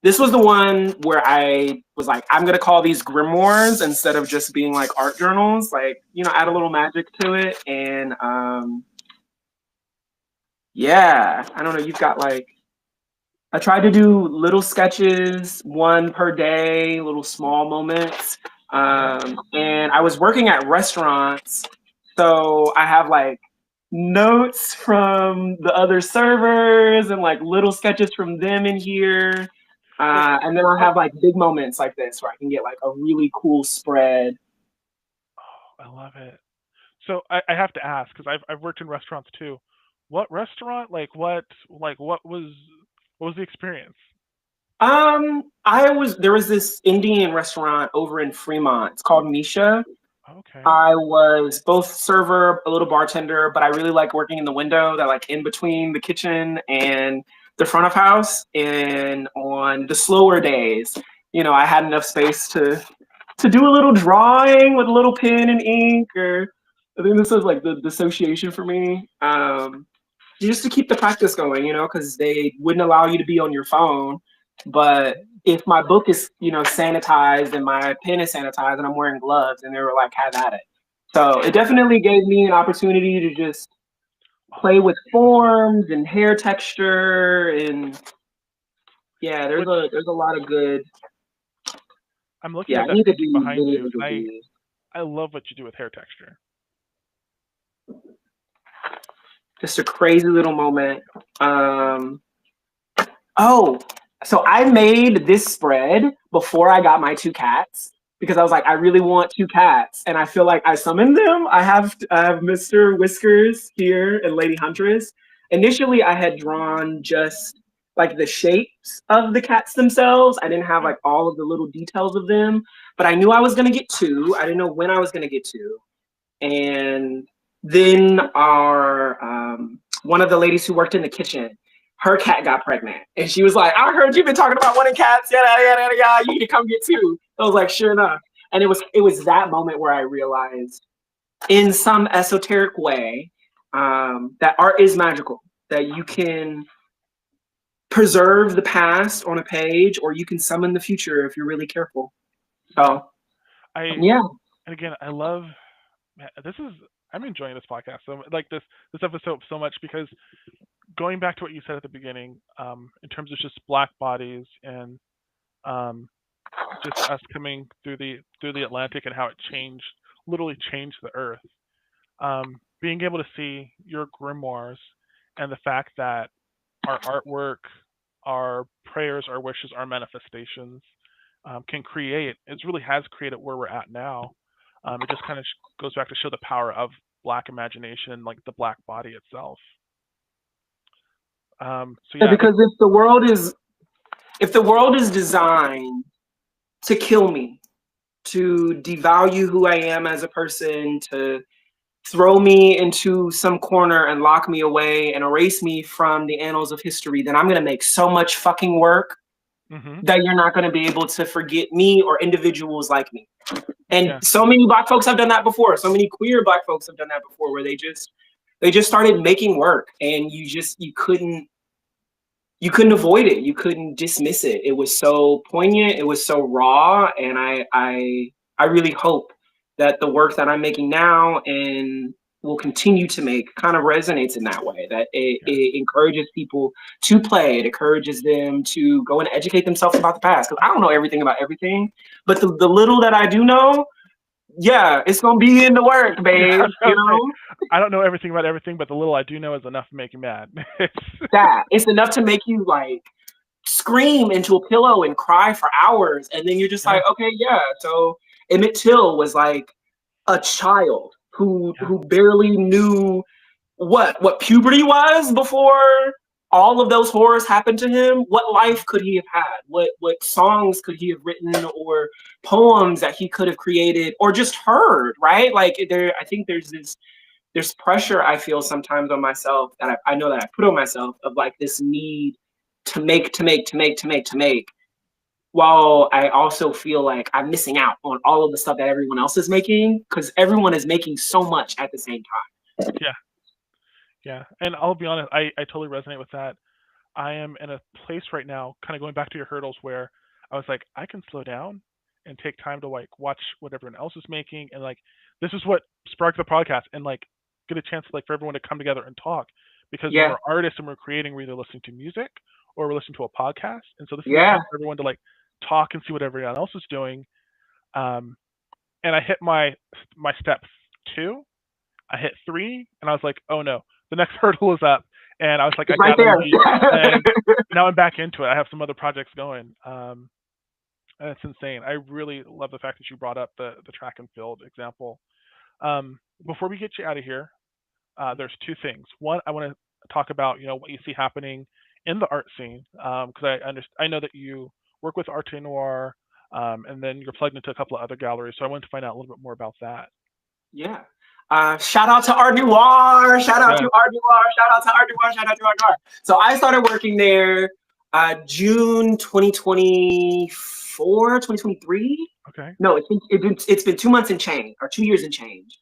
the one where I was like, I'm gonna call these grimoires instead of just being like art journals. Like, add a little magic to it. And yeah, I don't know. You've got like, I tried to do little sketches, one per day, little small moments. And I was working at restaurants, so I have like notes from the other servers and like little sketches from them in here. Wait. And then I'll have like big moments like this where I can get like a really cool spread. Oh, I love it. So I have to ask because I've worked in restaurants too. What restaurant? What was the experience? There was this Indian restaurant over in Fremont. It's called Misha. Okay. I was both server, a little bartender, but I really like working in the window, that like in between the kitchen and the front of house. And on the slower days, I had enough space to do a little drawing with a little pen and ink, or I think this was like the dissociation for me. Just to keep the practice going, because they wouldn't allow you to be on your phone. But if my book is, sanitized and my pen is sanitized and I'm wearing gloves, and they were like, have at it. So it definitely gave me an opportunity to just play with forms and hair texture, and yeah, there's a lot of good. I'm looking Yeah, at I that need to painting do behind you, and I love what you do with hair texture. just a crazy little moment. Oh, so I made this spread before I got my two cats because I was like, I really want two cats, and I feel like I summoned them. I have Mr. Whiskers here and Lady Huntress. Initially, I had drawn just like the shapes of the cats themselves. I didn't have like all of the little details of them, but I knew I was gonna get two. I didn't know when I was gonna get two, and then our one of the ladies who worked in the kitchen, her cat got pregnant, and she was like, I heard you've been talking about wanting cats, yada yada yada yada, you need to come get two. I was like, sure enough. And it was that moment where I realized, in some esoteric way, that art is magical, that you can preserve the past on a page, or you can summon the future if you're really careful. So yeah. And again, I love this is I'm enjoying this podcast so like this episode so much because going back to what you said at the beginning, in terms of just black bodies and um, just us coming through the Atlantic and how it literally changed the Earth. Being able to see your grimoires and the fact that our artwork, our prayers, our wishes, our manifestations can create. It really has created where we're at now. It just kind of goes back to show the power of black imagination, like the black body itself. So yeah, Because if the world is designed to kill me, to devalue who I am as a person, to throw me into some corner and lock me away and erase me from the annals of history, then I'm going to make so much fucking work that you're not going to be able to forget me or individuals like me. And so many black folks have done that before. So many queer black folks have done that before, where they just started making work, and you couldn't avoid it. You couldn't dismiss it. It was so poignant. It was so raw. And I really hope that the work that I'm making now and will continue to make kind of resonates in that way, that it encourages people to play. It encourages them to go and educate themselves about the past. Because I don't know everything about everything, but the little that I do know, yeah, it's going to be in the work, babe. You know? I don't know everything about everything, but the little I do know is enough to make you mad. It's enough to make you like scream into a pillow and cry for hours. And then you're just like, okay, yeah. So Emmett Till was like a child who barely knew what puberty was before all of those horrors happened to him. What life could he have had? What songs could he have written, or poems that he could have created or just heard, right? Like I think there's pressure I feel sometimes on myself that I know that I put on myself, of like this need to make, while I also feel like I'm missing out on all of the stuff that everyone else is making, because everyone is making so much at the same time. Yeah. And I'll be honest, I totally resonate with that. I am in a place right now, kind of going back to your hurdles, where I was like, I can slow down and take time to like watch what everyone else is making, and like this is what sparked the podcast, and like get a chance like for everyone to come together and talk, because when we're artists and we're creating, we're either listening to music or we're listening to a podcast, and so this is a chance for everyone to like talk and see what everyone else is doing. And I hit my step 2, I hit 3, and I was like, oh no, the next hurdle is up, and I was like, it's I gotta leave. And now I'm back into it. I have some other projects going. And it's insane. I really love the fact that you brought up the track and field example. Before we get you out of here, there's 2 things. One, I want to talk about what you see happening in the art scene, because I know that you work with Arte Noir, and then you're plugged into a couple of other galleries. So I wanted to find out a little bit more about that. Yeah. Shout out to Art Noir. Shout out to Art Noir. Shout out to Art Noir. Shout out to Art Noir. So I started working there June 2024, 2023. Okay. No, it's been 2 months and change, or 2 years and change,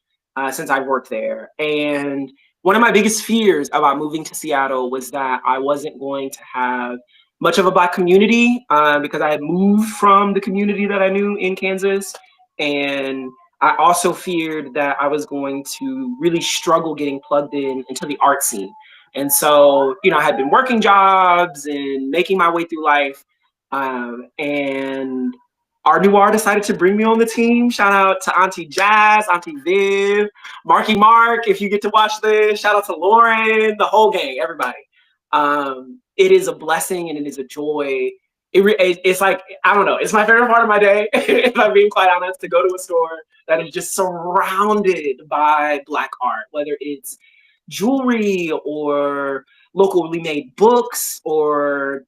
since I worked there. And one of my biggest fears about moving to Seattle was that I wasn't going to have much of a Black community, because I had moved from the community that I knew in Kansas. And I also feared that I was going to really struggle getting plugged into the art scene. And so, I had been working jobs and making my way through life. And Art Noir decided to bring me on the team. Shout out to Auntie Jazz, Auntie Viv, Marky Mark, if you get to watch this. Shout out to Lauren, the whole gang, everybody. It is a blessing and it is a joy. It's like, I don't know, it's my favorite part of my day, if I'm being quite honest, to go to a store that is just surrounded by Black art, whether it's jewelry or locally made books, or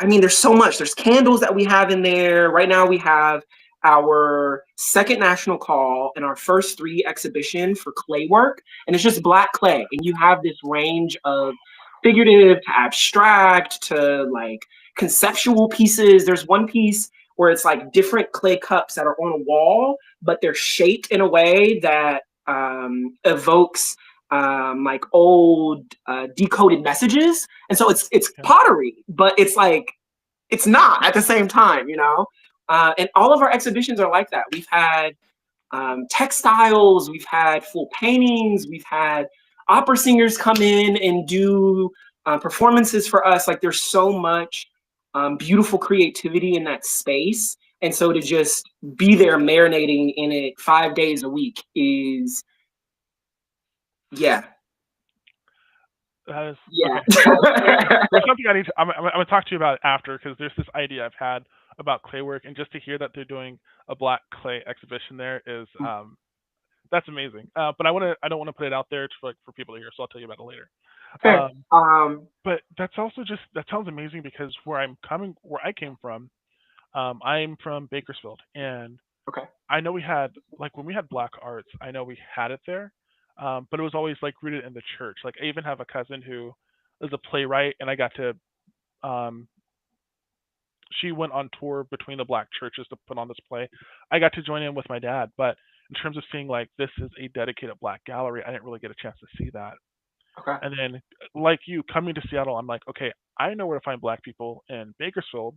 there's so much. There's candles that we have in there. Right now we have our second national call and our first 3 exhibition for clay work, and it's just Black clay, and you have this range of figurative to abstract to like conceptual pieces. There's one piece where it's like different clay cups that are on a wall, but they're shaped in a way that evokes like old decoded messages, and so it's Yeah. pottery, but it's like it's not at the same time, you know. And all of our exhibitions are like that. We've had textiles, we've had full paintings, we've had opera singers come in and do performances for us. Like there's so much beautiful creativity in that space. And so to just be there marinating in it 5 days a week is, yeah. That is Yeah. okay. There's something I need to. I'm gonna talk to you about it after because there's this idea I've had about clay work, and just to hear that they're doing a black clay exhibition there is that's amazing. But I don't want to put it out there for people to hear, so I'll tell you about it later. Fair. Um, but that's also just that sounds amazing because where I came from, I'm from Bakersfield, and Okay. I know we had like when we had Black Arts, I know we had it there, but it was always like rooted in the church. Like I even have a cousin who is a playwright, and I got to um, she went on tour between the black churches to put on this play. I got to join in with my dad, but in terms of seeing like this is a dedicated black gallery, I didn't really get a chance to see that. Okay. And then, like you coming to Seattle, I'm like, okay, I know where to find black people in Bakersfield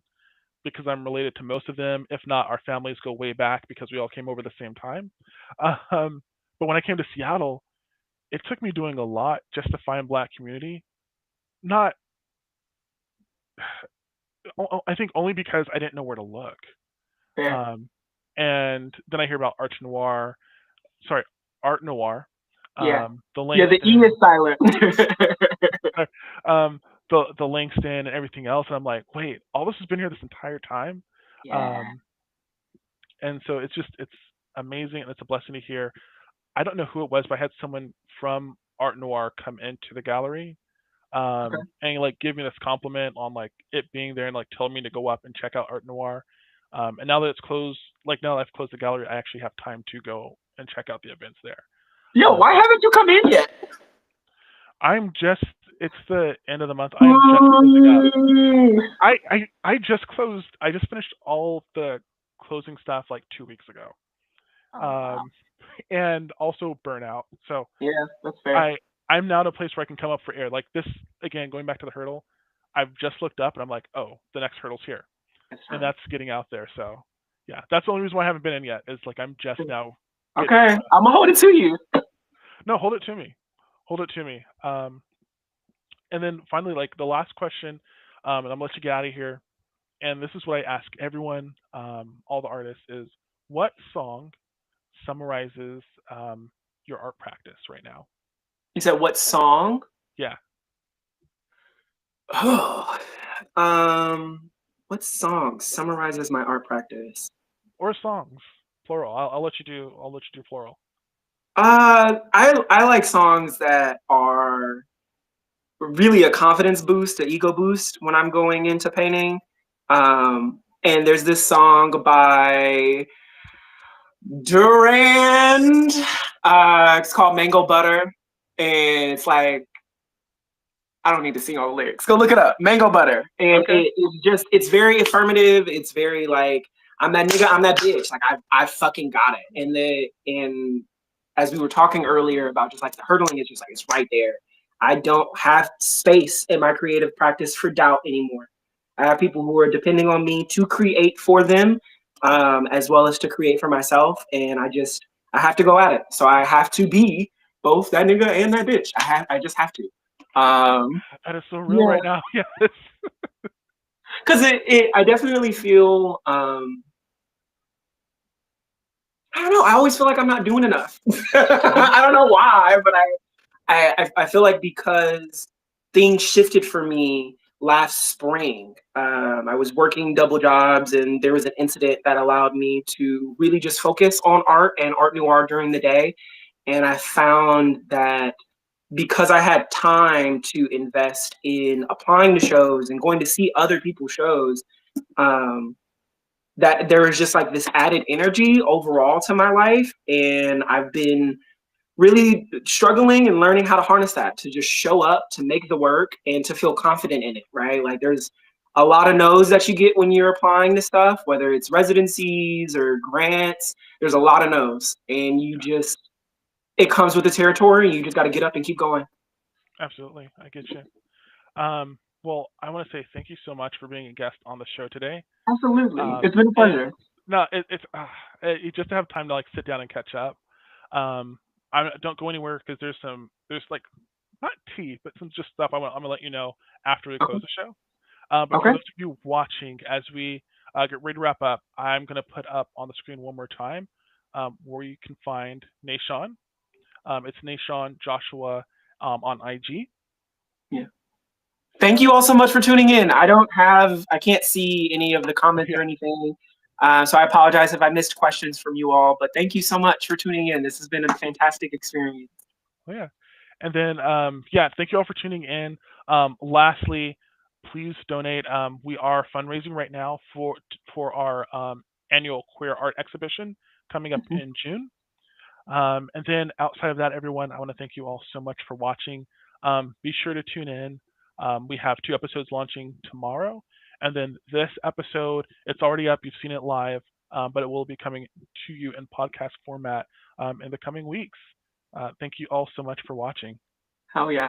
because I'm related to most of them. If not, our families go way back because we all came over the same time. Um, but when I came to Seattle, it took me doing a lot just to find black community. Not, I think only because I didn't know where to look. Fair. Um, and then I hear about sorry, Art Noir, Yeah. the Yeah, the E is Langston, silent. um, the Langston and everything else, and I'm like, wait, all this has been here this entire time. Yeah. Um, and so it's amazing and it's a blessing to hear. I don't know who it was, but I had someone from Art Noir come into the gallery Okay. and like give me this compliment on like it being there and like tell me to go up and check out Art Noir. And now that it's closed, like now that I've closed the gallery, I actually have time to go and check out the events there. Yo, Um, why haven't you come in yet? I'm just it's the end of the month. I am just closing up. I just closed. I just finished all the closing stuff like 2 weeks ago. Oh, wow. Um, and also burnout. So Yeah, that's fair. I I'm now at a place where I can come up for air. Like this again, going back to the hurdle, I've just looked up and I'm like, oh, the next hurdle's here, That's and fine. that's getting out there. So yeah, that's the only reason why I haven't been in yet. Is like I'm just now getting Okay, I'm gonna hold it to you. no, hold it to me, hold it to me. And then finally, like the last question, and I'm gonna let you get out of here. And this is what I ask everyone, all the artists, is what song summarizes your art practice right now? You said what song? Yeah, Oh, what song summarizes my art practice? or songs, plural. I'll let you do. I'll let you do plural. I like songs that are really a confidence boost, an ego boost when I'm going into painting. And there's this song by Durand. It's called Mango Butter, and it's like I don't need to sing all the lyrics. Go look it up. Mango Butter, and Okay. it's very affirmative. It's very like I'm that nigga, I'm that bitch. Like I fucking got it. And as we were talking earlier about just like the hurdling, it's just like it's right there. I don't have space in my creative practice for doubt anymore. I have people who are depending on me to create for them, as well as to create for myself, and I have to go at it. So I have to be both that nigga and that bitch. I just have to. Um, That is so real yeah, right now. Yes. because I definitely feel I don't know. I always feel like I'm not doing enough. Mhm. I don't know why, but I feel like because things shifted for me last spring. I was working double jobs, and there was an incident that allowed me to really just focus on art and art noir during the day. And I found that because I had time to invest in applying to shows and going to see other people's shows, um, that there was just like this added energy overall to my life. And I've been really struggling and learning how to harness that to just show up, to make the work, and to feel confident in it, right? Like there's a lot of no's that you get when you're applying to stuff, whether it's residencies or grants. There's a lot of no's, and you just it comes with the territory. You just got to get up and keep going. Absolutely, I get you. Well, I want to say thank you so much for being a guest on the show today. Absolutely, Um, it's been a and pleasure. no, you just to have time to like sit down and catch up. I don't go anywhere because there's like not tea, but some just stuff I'm gonna let you know after we Okay. close the show. But for Okay. those of you watching, as we get ready to wrap up, I'm gonna put up on the screen one more time where you can find Nashon. It's Nashon Joshua on IG. Yeah. Thank you all so much for tuning in. I can't see any of the comments Yeah, or anything. So I apologize if I missed questions from you all, but thank you so much for tuning in. This has been a fantastic experience. oh, yeah. And then, yeah, thank you all for tuning in. Lastly, please donate. We are fundraising right now for our annual queer art exhibition coming up Mhm. in June. And then outside of that, everyone, I want to thank you all so much for watching. Be sure to tune in. We have 2 episodes launching tomorrow, and then this episode, it's already up. You've seen it live, but it will be coming to you in podcast format in the coming weeks. Thank you all so much for watching. Hell yeah.